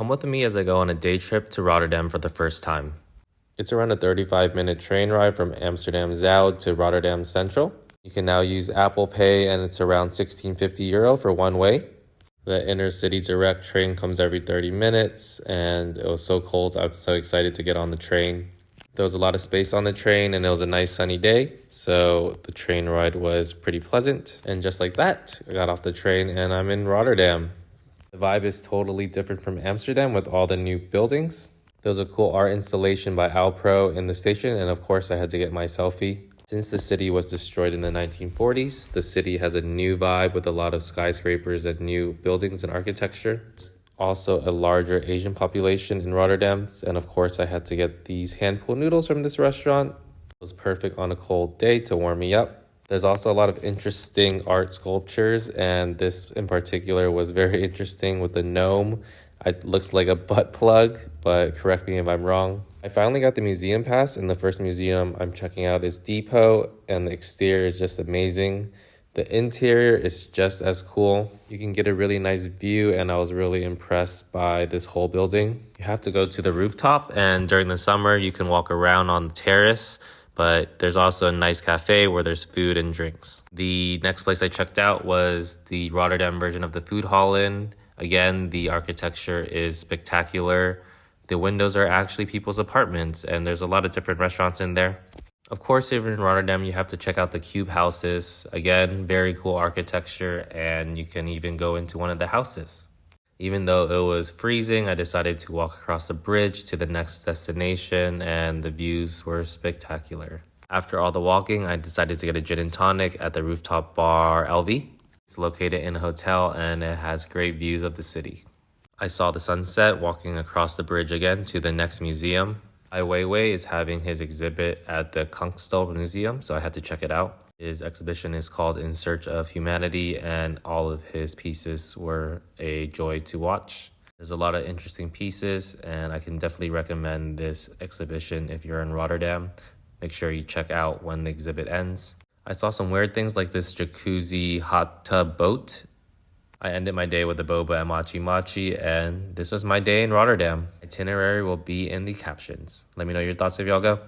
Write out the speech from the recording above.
Come with me as I go on a day trip to Rotterdam for the first time. It's around a 35-minute train ride from Amsterdam Zuid to Rotterdam Central. You can now use Apple Pay and it's around €16.50 for one way. The inner city direct train comes every 30 minutes and it was so cold. I'm so excited to get on the train. There was a lot of space on the train and it was a nice sunny day, so the train ride was pretty pleasant. And just like that, I got off the train and I'm in Rotterdam. The vibe is totally different from Amsterdam with all the new buildings. There was a cool art installation by Alpro in the station, and of course I had to get my selfie. Since the city was destroyed in the 1940s, the city has a new vibe with a lot of skyscrapers and new buildings and architecture. There's also a larger Asian population in Rotterdam, and of course I had to get these hand-pulled noodles from this restaurant. It was perfect on a cold day to warm me up. There's also a lot of interesting art sculptures, and this in particular was very interesting with the gnome. It looks like a butt plug, but correct me if I'm wrong. I finally got the museum pass, and the first museum I'm checking out is Depot, and the exterior is just amazing. The interior is just as cool. You can get a really nice view, and I was really impressed by this whole building. You have to go to the rooftop, and during the summer you can walk around on the terrace. But there's also a nice cafe where there's food and drinks. The next place I checked out was the Rotterdam version of the food hall inn. Again, the architecture is spectacular. The windows are actually people's apartments, and there's a lot of different restaurants in there. Of course, if you're in Rotterdam, you have to check out the cube houses. Again, very cool architecture, and you can even go into one of the houses. Even though it was freezing, I decided to walk across the bridge to the next destination, and the views were spectacular. After all the walking, I decided to get a gin and tonic at the rooftop bar LV. It's located in a hotel, and it has great views of the city. I saw the sunset walking across the bridge again to the next museum. Ai Weiwei is having his exhibit at the Kunststof Museum, so I had to check it out. His exhibition is called In Search of Humanity, and all of his pieces were a joy to watch. There's a lot of interesting pieces, and I can definitely recommend this exhibition if you're in Rotterdam. Make sure you check out when the exhibit ends. I saw some weird things like this jacuzzi hot tub boat. I ended my day with a boba and machi, and this was my day in Rotterdam. Itinerary will be in the captions. Let me know your thoughts if y'all go.